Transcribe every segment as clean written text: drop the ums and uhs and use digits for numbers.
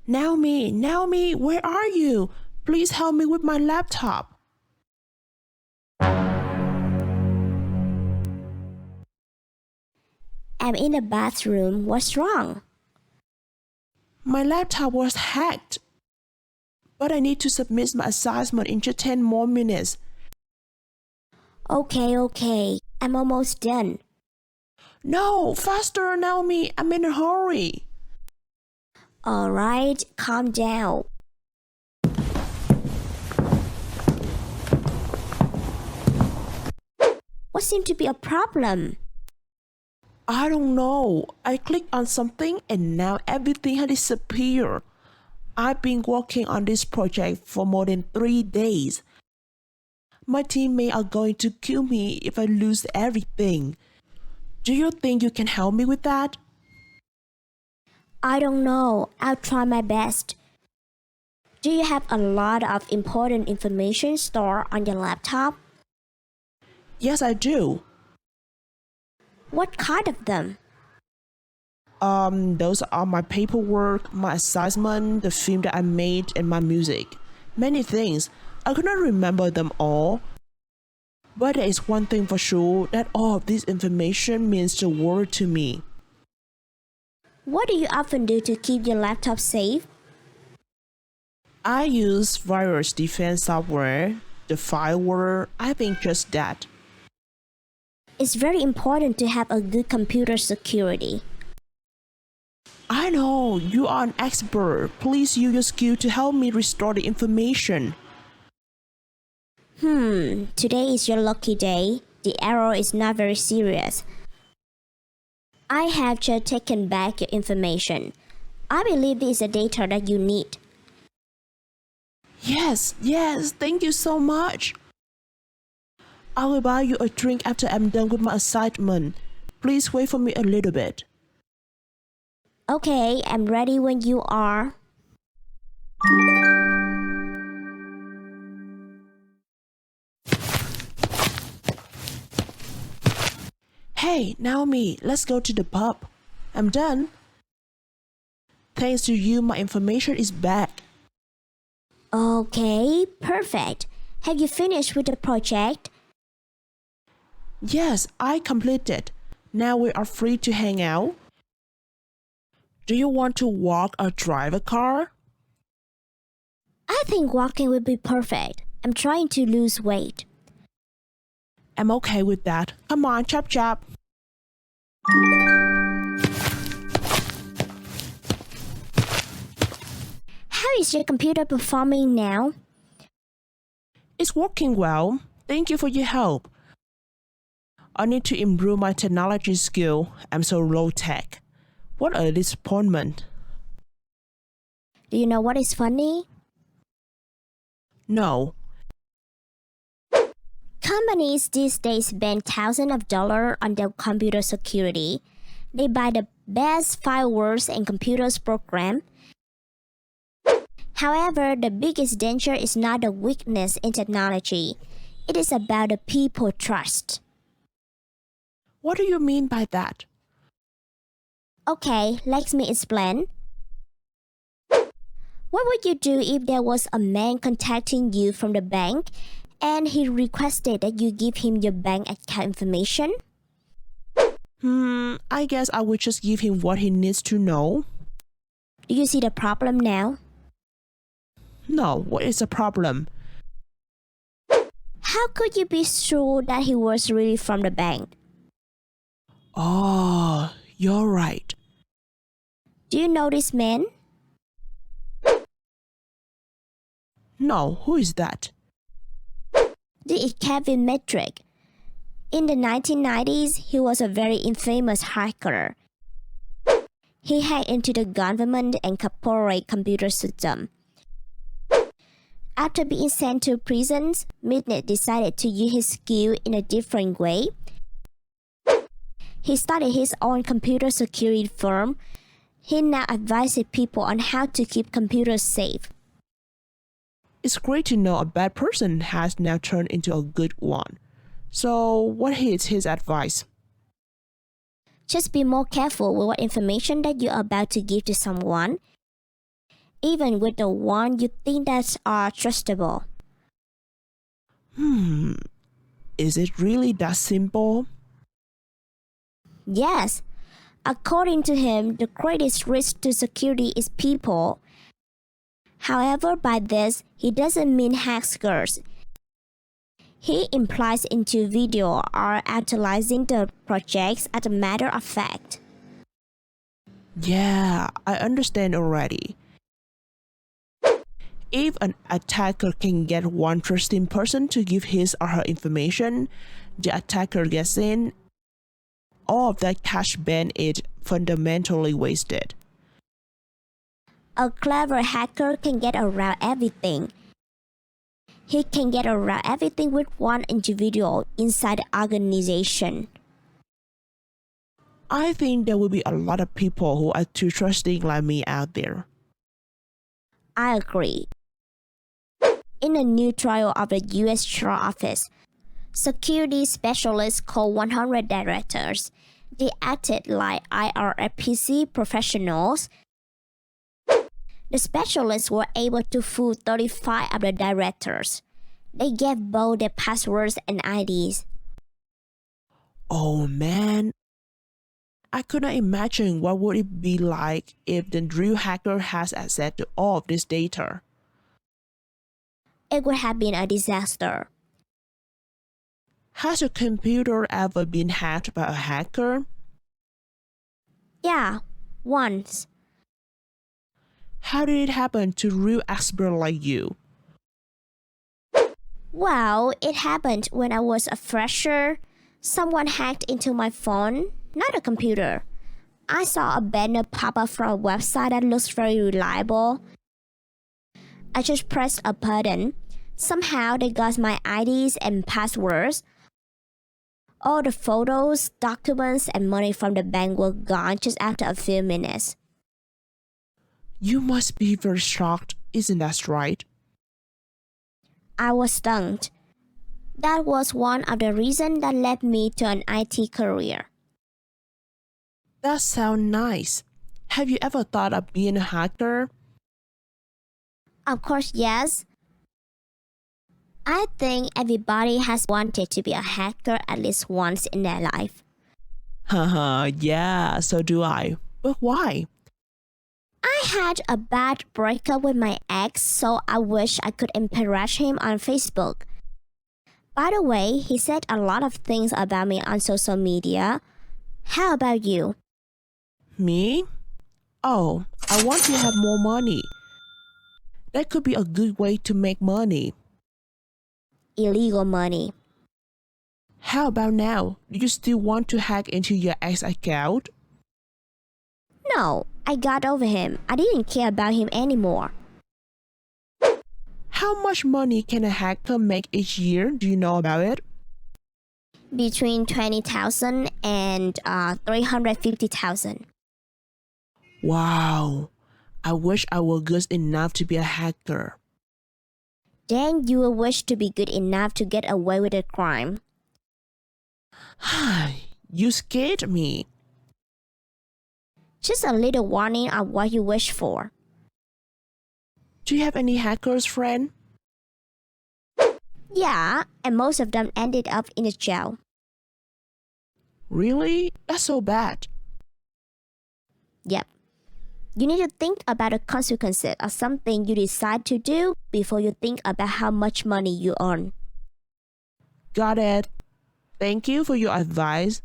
Naomi, where are you? Please help me with my laptop. I'm in the bathroom. What's wrong? My laptop was hacked. But I need to submit my assignment in just 10 more minutes. Okay. I'm almost done. No, faster, Naomi. I'm in a hurry. Alright, calm down. What seemed to be a problem? I don't know. I clicked on something and now everything has disappeared. I've been working on this project for more than 3 days. My teammates are going to kill me if I lose everything. Do you think you can help me with that? I don't know. I'll try my best. Do you have a lot of important information stored on your laptop? Yes, I do. What kind of them? Those are my paperwork, my assignment, the film that I made, and my music. Many things. I could not remember them all. But there is one thing for sure, that all of this information means the world to me. What do you often do to keep your laptop safe? I use virus defense software, the firewall. I think just that. It's very important to have a good computer security. I know, you are an expert. Please use your skill to help me restore the information. Today is your lucky day. The error is not very serious. I have just taken back your information. I believe this is the data that you need. Yes, thank you so much. I will buy you a drink after I'm done with my assignment. Please wait for me a little bit. Okay, I'm ready when you are. Hey, Naomi, let's go to the pub. I'm done. Thanks to you, my information is back. Okay, perfect. Have you finished with the project? Yes, I completed. Now we are free to hang out. Do you want to walk or drive a car? I think walking would be perfect. I'm trying to lose weight. I'm okay with that. Come on, chop chop. How is your computer performing now? It's working well. Thank you for your help. I need to improve my technology skill. I'm so low tech. What a disappointment. Do you know what is funny? No. Companies these days spend thousands of dollars on their computer security. They buy the best firewalls and computers program. However, the biggest danger is not the weakness in technology. It is about the people trust. What do you mean by that? Okay, let me explain. What would you do if there was a man contacting you from the bank and he requested that you give him your bank account information? I guess I would just give him what he needs to know. Do you see the problem now? No, what is the problem? How could you be sure that he was really from the bank? Oh, you're right. Do you know this man? No, who is that? This is Kevin Metric. In the 1990s, he was a very infamous hacker. He hacked into the government and corporate computer system. After being sent to prisons, Mitnick decided to use his skill in a different way. He started his own computer security firm. He now advises people on how to keep computers safe. It's great to know a bad person has now turned into a good one. So, what is his advice? Just be more careful with what information that you're about to give to someone. even with the one you think that are trustable. Is it really that simple? Yes, according to him, the greatest risk to security is people. However, by this, he doesn't mean hackers. He implies into video are actualizing the projects as a matter of fact. Yeah, I understand already. If an attacker can get one trusting person to give his or her information, the attacker gets in, all of that cash ban is fundamentally wasted. A clever hacker can get around everything. He can get around everything with one individual inside the organization. I think there will be a lot of people who are too trusting like me out there. I agree. In a new trial of the U.S. Trial Office, security specialists called 100 directors. They acted like IRFPC professionals. The specialists were able to fool 35 of the directors. They gave both their passwords and IDs. Oh man, I could not imagine what would it be like if the real hacker has access to all of this data. It would have been a disaster. Has your computer ever been hacked by a hacker? Yeah, once. How did it happen to real expert like you? Well, it happened when I was a fresher. Someone hacked into my phone, not a computer. I saw a banner pop up from a website that looks very reliable. I just pressed a button. Somehow they got my IDs and passwords. All the photos, documents, and money from the bank were gone just after a few minutes. You must be very shocked, isn't that right? I was stunned. That was one of the reasons that led me to an IT career. That sounds nice. Have you ever thought of being a hacker? Of course, yes. I think everybody has wanted to be a hacker at least once in their life. Haha, yeah, so do I. But why? I had a bad breakup with my ex, so I wish I could impress him on Facebook. By the way, he said a lot of things about me on social media. How about you? Me? Oh, I want to have more money. That could be a good way to make money. Illegal money. How about now? Do you still want to hack into your ex account? No, I got over him. I didn't care about him anymore. How much money can a hacker make each year? Do you know about it? Between 20,000 and 350,000. Wow. I wish I were good enough to be a hacker. Then you will wish to be good enough to get away with a crime. You scared me. Just a little warning of what you wish for. Do you have any hackers, friend? Yeah, and most of them ended up in a jail. Really? That's so bad. Yep. You need to think about the consequences of something you decide to do before you think about how much money you earn. Got it. Thank you for your advice.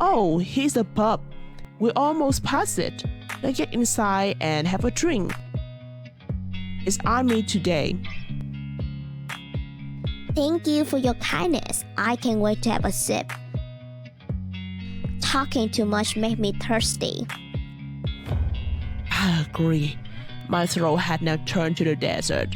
Oh, here's the pub. We almost passed it. Let's get inside and have a drink. It's on me today. Thank you for your kindness. I can't wait to have a sip. Talking too much made me thirsty. I agree. My throat had now turned to the desert.